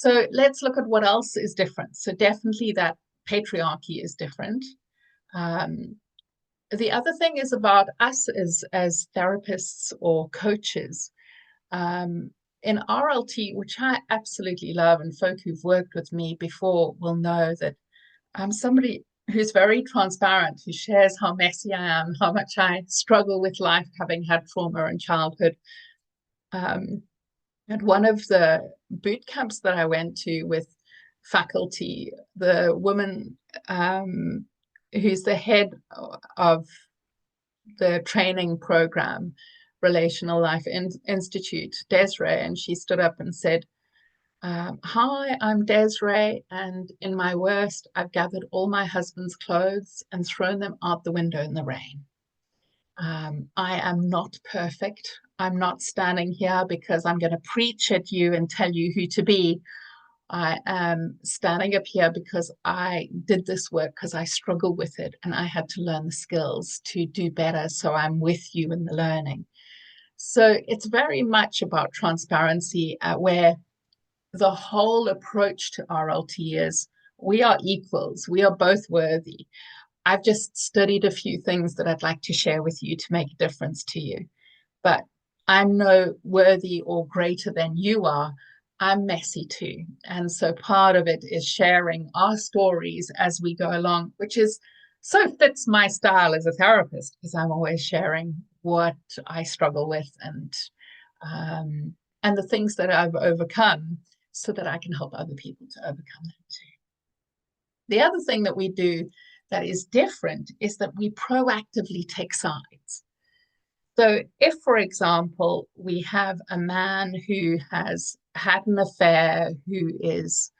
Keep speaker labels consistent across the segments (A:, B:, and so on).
A: So let's look at what else is different. So definitely that patriarchy is different. Um, the other thing is about us as therapists or coaches. Um, in RLT, which I absolutely love, and folk who've worked with me before will know that I'm somebody who's very transparent, who shares how messy I am, how much I struggle with life, having had trauma in childhood. At one of the boot camps that I went to with faculty, the woman who's the head of the training program, Relational Life Institute, Desiree, and she stood up and said, hi, I'm Desiree, and in my worst, I've gathered all my husband's clothes and thrown them out the window in the rain. I am not perfect. I'm not standing here because I'm going to preach at you and tell you who to be. I am standing up here because I did this work because I struggle with it and I had to learn the skills to do better. So I'm with you in the learning. So it's very much about transparency, where the whole approach to RLT is we are equals, we are both worthy. I've just studied a few things that I'd like to share with you to make a difference to you. But I'm no worthy or greater than you are. I'm messy too. And so part of it is sharing our stories as we go along, which is so fits my style as a therapist, because I'm always sharing what I struggle with and the things that I've overcome so that I can help other people to overcome that too. The other thing that we do that is different is that we proactively take sides. So if, for example, we have a man who has had an affair, who is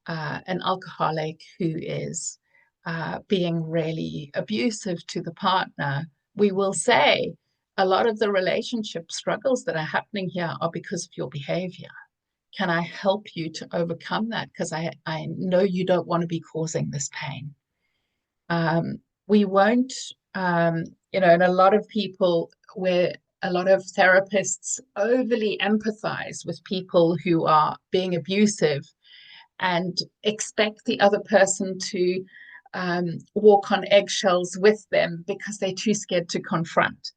A: an alcoholic, who is being really abusive to the partner, we will say a lot of the relationship struggles that are happening here are because of your behavior. Can I help you to overcome that? Because I know you don't want to be causing this pain. We won't, and a lot of people, where a lot of therapists overly empathize with people who are being abusive and expect the other person to walk on eggshells with them because they're too scared to confront.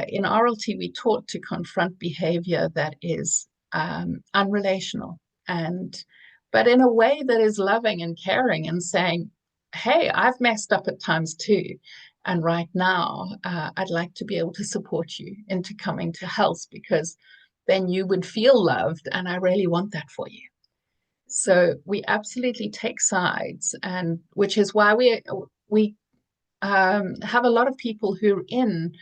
A: In RLT, we taught to confront behavior that is unrelational, but in a way that is loving and caring and saying, hey, I've messed up at times too. And right now, I'd like to be able to support you into coming to health, because then you would feel loved. And I really want that for you. So we absolutely take sides, and which is why we have a lot of people who are in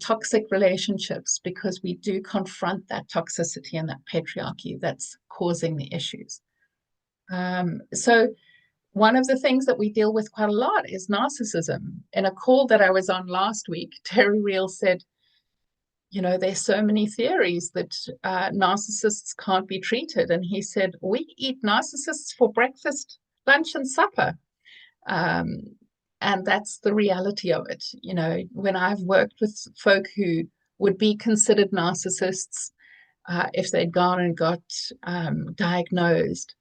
A: toxic relationships, because we do confront that toxicity and that patriarchy that's causing the issues. So one of the things that we deal with quite a lot is narcissism. In a call that I was on last week, Terry Real said, there's so many theories that narcissists can't be treated. And he said, we eat narcissists for breakfast, lunch, and supper. And that's the reality of it. When I've worked with folk who would be considered narcissists, if they'd gone and got diagnosed,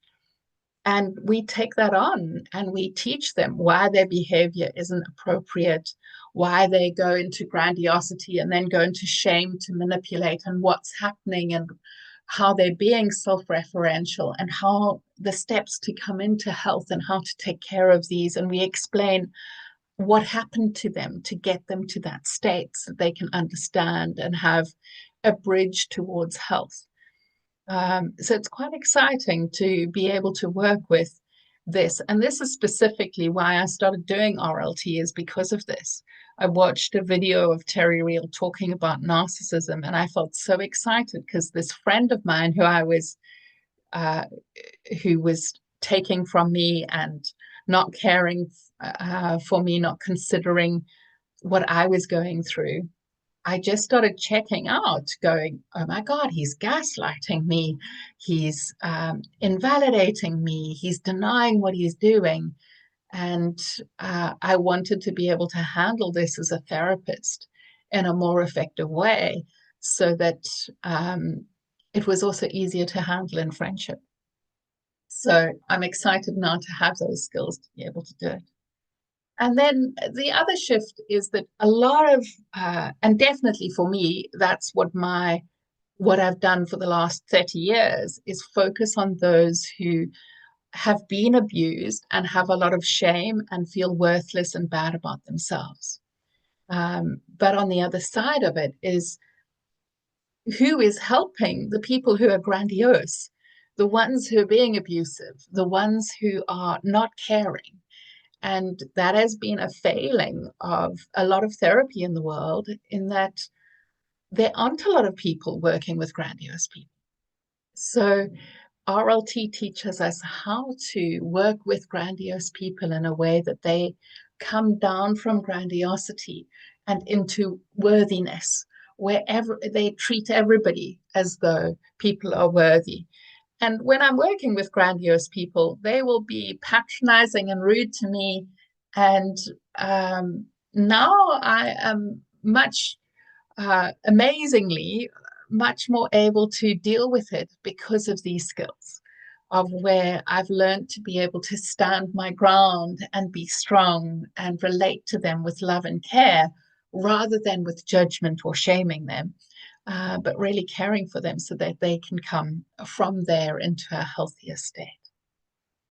A: and we take that on and we teach them why their behavior isn't appropriate, why they go into grandiosity and then go into shame to manipulate, and what's happening, and how they're being self-referential, and how the steps to come into health and how to take care of these. And we explain what happened to them to get them to that state so they can understand and have a bridge towards health. So it's quite exciting to be able to work with this. And this is specifically why I started doing RLT, is because of this. I watched a video of Terry Real talking about narcissism, and I felt so excited because this friend of mine who was taking from me and not caring for me, not considering what I was going through, I just started checking out, going, oh my God, he's gaslighting me. He's invalidating me. He's denying what he's doing. And I wanted to be able to handle this as a therapist in a more effective way, so that it was also easier to handle in friendship. So I'm excited now to have those skills to be able to do it. And then the other shift is that a lot of, and definitely for me, that's what I've done for the last 30 years is focus on those who have been abused and have a lot of shame and feel worthless and bad about themselves. But on the other side of it is who is helping the people who are grandiose, the ones who are being abusive, the ones who are not caring. And that has been a failing of a lot of therapy in the world, in that there aren't a lot of people working with grandiose people. So RLT teaches us how to work with grandiose people in a way that they come down from grandiosity and into worthiness, wherever they treat everybody as though people are worthy. And when I'm working with grandiose people, they will be patronizing and rude to me. And now I am amazingly, much more able to deal with it because of these skills of where I've learned to be able to stand my ground and be strong and relate to them with love and care rather than with judgment or shaming them, but really caring for them so that they can come from there into a healthier state.